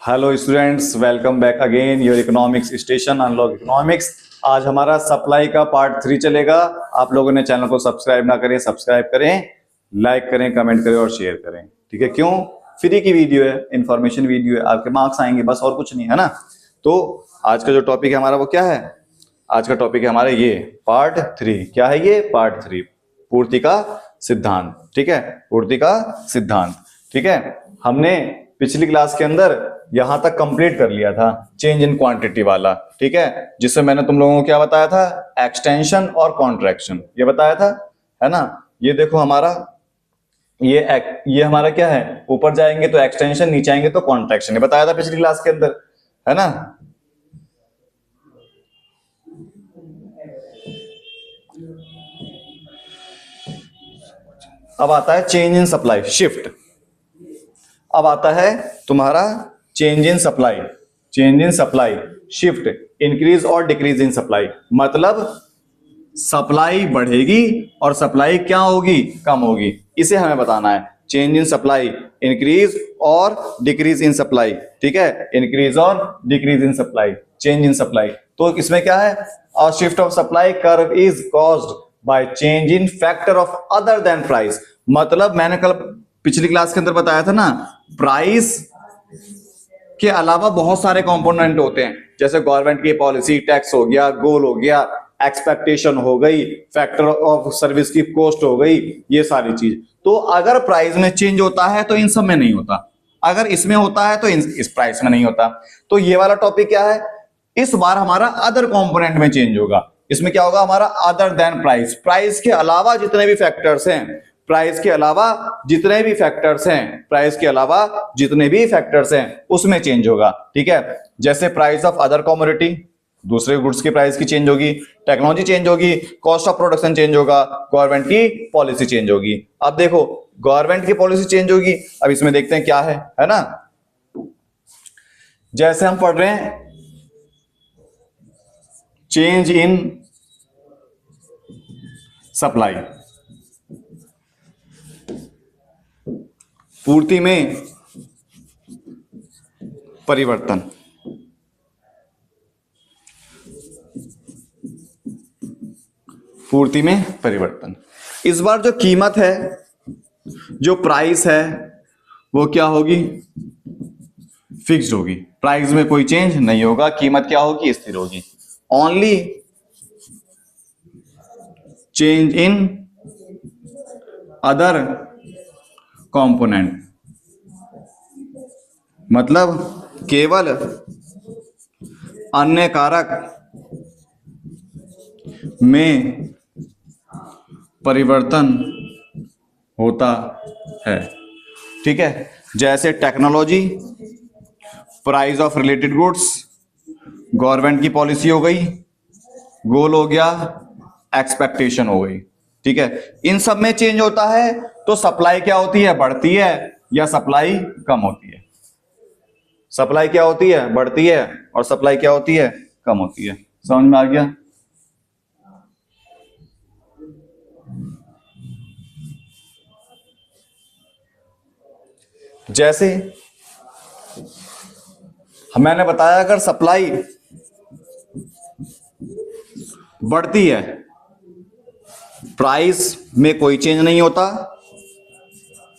Hello students, welcome back again your economics station unlock economics. आज हमारा supply का part 3 चलेगा। आप लोगों ने चैनल को सब्सक्राइब ना करें, सब्सक्राइब करें, लाइक करें, कमेंट करें और शेयर करें। ठीक है? क्यों? फ्री की वीडियो है, इंफॉर्मेशन वीडियो है, आपके मार्क्स आएंगे, बस और कुछ नहीं है ना। तो आज का जो टॉपिक है हमारा वो क्या है? आज का टॉपिक है हमारा ये पार्ट 3। क्या है ये? पार्ट 3, पूर्ति का सिद्धांत। ठीक है? पूर्ति का सिद्धांत। ठीक है? हमने पिछली क्लास के अंदर यहां तक कंप्लीट कर लिया था, चेंज इन क्वांटिटी वाला। ठीक है? जिससे मैंने तुम लोगों को क्या बताया था? एक्सटेंशन और कॉन्ट्रैक्शन, ये बताया था, है ना। ये देखो हमारा ये हमारा क्या है? ऊपर जाएंगे तो एक्सटेंशन, नीचे आएंगे तो कॉन्ट्रैक्शन, ये बताया था पिछली क्लास के अंदर, है ना। अब आता है चेंज इन सप्लाई, शिफ्ट। अब आता है तुम्हारा change in supply, change in supply, shift, increase और डिक्रीज इन सप्लाई। मतलब सप्लाई बढ़ेगी और सप्लाई क्या होगी? कम होगी। इसे हमें बताना है। चेंज इन सप्लाई, इंक्रीज और डिक्रीज इन सप्लाई। ठीक है? इंक्रीज और decrease in supply, change in supply. तो इसमें क्या है? अ shift of supply curve is caused by change in factor of other than price. मतलब मैंने कल पिछली क्लास के अंदर बताया था ना, प्राइस के अलावा बहुत सारे कंपोनेंट होते हैं, जैसे गवर्नमेंट की पॉलिसी, टैक्स हो गया, गोल हो गया, एक्सपेक्टेशन हो गई, फैक्टर ऑफ सर्विस की कॉस्ट हो गई, ये सारी चीज। तो अगर प्राइस में चेंज होता है तो इन सब में नहीं होता, अगर इसमें होता है तो इस प्राइस में नहीं होता। तो ये वाला टॉपिक क्या है? इस बार हमारा अदर कंपोनेंट में चेंज होगा। इसमें क्या होगा हमारा? अदर देन प्राइस, प्राइस के अलावा जितने भी फैक्टर्स हैं, प्राइस के अलावा जितने भी फैक्टर्स हैं, प्राइस के अलावा जितने भी फैक्टर्स हैं उसमें चेंज होगा। ठीक है? जैसे प्राइस ऑफ अदर कमोडिटी, दूसरे गुड्स की प्राइस की चेंज होगी, टेक्नोलॉजी चेंज होगी, कॉस्ट ऑफ प्रोडक्शन चेंज होगा, गवर्नमेंट की पॉलिसी चेंज होगी। अब देखो गवर्नमेंट की पॉलिसी चेंज होगी, अब इसमें देखते हैं क्या है ना। जैसे हम पढ़ रहे हैं चेंज इन सप्लाई, पूर्ति में परिवर्तन। पूर्ति में परिवर्तन। इस बार जो कीमत है, जो प्राइस है, वो क्या होगी? फिक्स्ड होगी। प्राइस में कोई चेंज नहीं होगा, कीमत क्या होगी? स्थिर होगी। Only change in other component, मतलब केवल अन्य कारक में परिवर्तन होता है। ठीक है? जैसे technology, price of related goods, government की पॉलिसी हो गई, गोल हो गया, एक्सपेक्टेशन हो गई। ठीक है? इन सब में चेंज होता है तो सप्लाई क्या होती है? बढ़ती है या सप्लाई कम होती है? सप्लाई क्या होती है? बढ़ती है, और सप्लाई क्या होती है? कम होती है। समझ में आ गया? जैसे मैंने बताया, अगर सप्लाई बढ़ती है, प्राइस में कोई चेंज नहीं होता,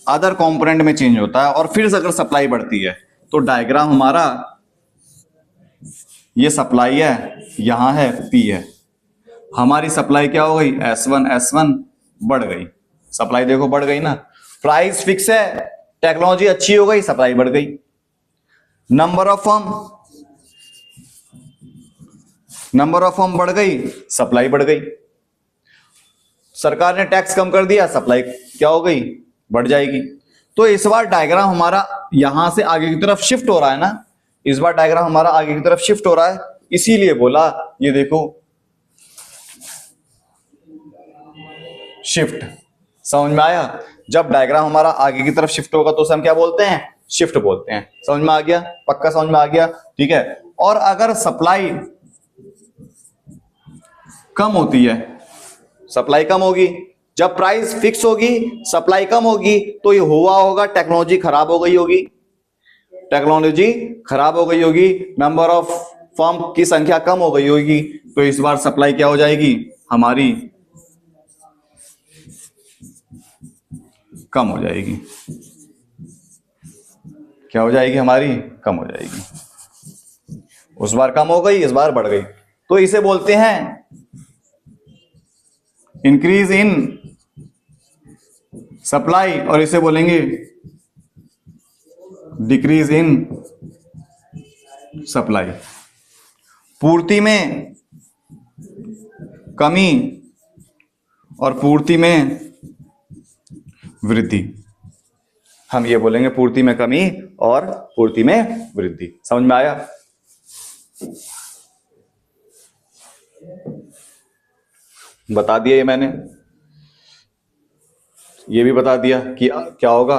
अदर कंपोनेंट में चेंज होता है, और फिर अगर सप्लाई बढ़ती है तो डायग्राम हमारा ये सप्लाई है, यहां है पी है, हमारी सप्लाई क्या हो गई? S1 बढ़ गई। सप्लाई देखो बढ़ गई ना। प्राइस फिक्स है, टेक्नोलॉजी अच्छी हो गई, सप्लाई बढ़ गई। नंबर ऑफ फर्म बढ़ गई, सप्लाई बढ़ गई। सरकार ने टैक्स कम कर दिया, सप्लाई क्या हो गई? बढ़ जाएगी। तो इस बार डायग्राम हमारा यहां से आगे की तरफ शिफ्ट हो रहा है ना, इस बार डायग्राम हमारा आगे की तरफ शिफ्ट हो रहा है, इसीलिए बोला ये देखो शिफ्ट। समझ में आया? जब डायग्राम हमारा आगे की तरफ शिफ्ट होगा तो उसे हम क्या बोलते हैं? शिफ्ट बोलते हैं। समझ में आ गया? पक्का समझ में आ गया? ठीक है? और अगर सप्लाई कम होती है, सप्लाई कम होगी, जब प्राइस फिक्स होगी, सप्लाई कम होगी, तो ये हुआ होगा टेक्नोलॉजी खराब हो गई होगी, टेक्नोलॉजी खराब हो गई होगी, नंबर ऑफ फर्म की संख्या कम हो गई होगी, तो इस बार सप्लाई क्या हो जाएगी हमारी, कम हो जाएगी। क्या हो जाएगी हमारी, कम हो जाएगी। उस बार कम हो गई, इस बार बढ़ गई, तो इसे बोलते हैं इंक्रीज इन सप्लाई, और इसे बोलेंगे डिक्रीज इन सप्लाई। पूर्ति में कमी और पूर्ति में वृद्धि, हम ये बोलेंगे पूर्ति में कमी और पूर्ति में वृद्धि। समझ में आया? बता दिया ये मैंने, ये भी बता दिया कि क्या होगा,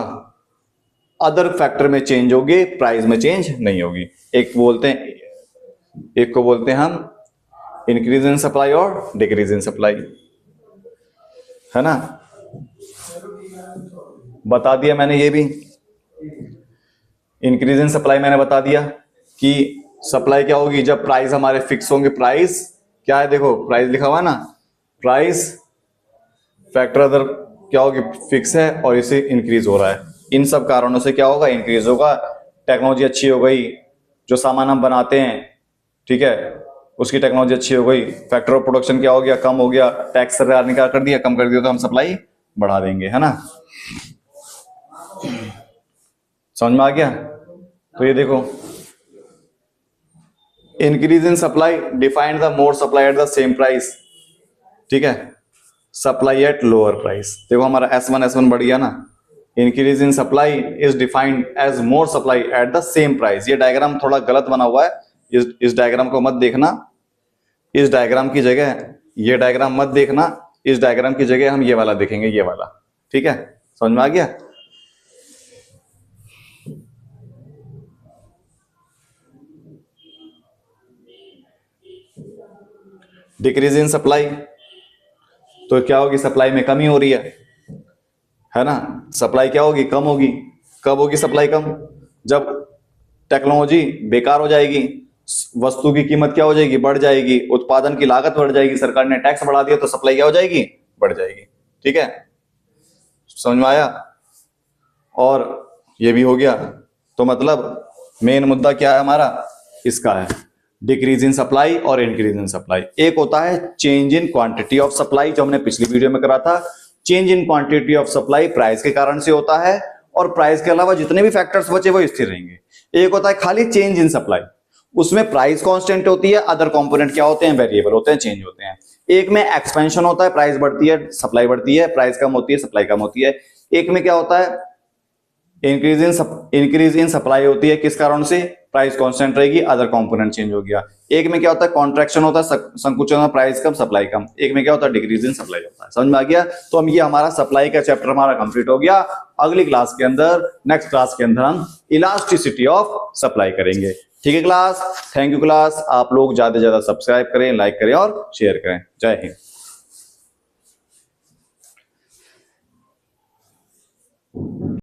अदर फैक्टर में चेंज होगी, प्राइस में चेंज नहीं होगी। एक को बोलते हैं हम इंक्रीज इन सप्लाई और डिक्रीज इन सप्लाई, है ना। बता दिया मैंने ये भी, इंक्रीज इन सप्लाई मैंने बता दिया कि सप्लाई क्या होगी जब प्राइस हमारे फिक्स होंगे। प्राइस क्या है, देखो प्राइस लिखा हुआ है ना, प्राइस फैक्टर अदर क्या होगी, फिक्स है और इसे इंक्रीज हो रहा है। इन सब कारणों से क्या होगा, इंक्रीज होगा। टेक्नोलॉजी अच्छी हो गई, जो सामान हम बनाते हैं, ठीक है, उसकी टेक्नोलॉजी अच्छी हो गई, फैक्टर ऑफ प्रोडक्शन क्या हो गया, कम हो गया, टैक्स सरकार ने क्या कर दिया, कम कर दिया, तो हम सप्लाई बढ़ा देंगे, है ना। समझ में आ गया? तो ये देखो, increase in supply defined the more supply at the same price, ठीक है, सप्लाई एट लोअर प्राइस। देखो हमारा S1 बढ़ गया ना। Increase in supply is defined as more supply at the same price. ये डायग्राम थोड़ा गलत बना हुआ है, इस डायग्राम को मत देखना, इस डायग्राम की जगह ये डायग्राम मत देखना, इस डायग्राम की जगह हम ये वाला देखेंगे, ये वाला, ठीक है। समझ में आ गया? डिक्रीज इन सप्लाई तो क्या होगी, सप्लाई में कमी हो रही है ना। सप्लाई क्या होगी, कम होगी। कब होगी सप्लाई कम, जब टेक्नोलॉजी बेकार हो जाएगी, वस्तु की कीमत क्या हो जाएगी, बढ़ जाएगी, उत्पादन की लागत बढ़ जाएगी, सरकार ने टैक्स बढ़ा दिया तो सप्लाई क्या हो जाएगी, बढ़ जाएगी, ठीक है। समझ में आया? और ये भी हो गया, तो मतलब मेन मुद्दा क्या है हमारा, इसका है डिक्रीज इन सप्लाई और इंक्रीज इन सप्लाई। एक होता है change in quantity of supply, जो हमने पिछली वीडियो में करा था। Change in quantity of supply price के कारण से होता है, और प्राइस के अलावा जितने भी फैक्टर्स बचे वो स्थिर रहेंगे। एक होता है खाली चेंज इन सप्लाई, उसमें प्राइस कांस्टेंट होती है, अदर कंपोनेंट क्या होते हैं, वेरिएबल होते हैं, चेंज होते हैं। एक में एक्सपेंशन होता है, प्राइस बढ़ती है, सप्लाई बढ़ती है, प्राइस कम होती है, सप्लाई कम होती है। एक में क्या होता है, इंक्रीज इन सप्लाई होती है, किस कारण से, प्राइस कांस्टेंट रहेगी, अदर कंपोनेंट चेंज हो गया। एक में क्या होता है, कॉन्ट्रैक्शन होता है, संकुचन होता है, प्राइस कम, सप्लाई कम। एक में क्या होता है, डिक्रीज इन सप्लाई होता है। समझ में आ गया? तो हम ये हमारा सप्लाई का चैप्टर हमारा कंप्लीट हो गया। अगली क्लास के अंदर, नेक्स्ट क्लास के अंदर हम इलास्टिसिटी ऑफ सप्लाई करेंगे, ठीक है क्लास। Thank you class. आप लोग ज्यादा से ज्यादा सब्सक्राइब करें, लाइक करें और शेयर करें। जय हिंद।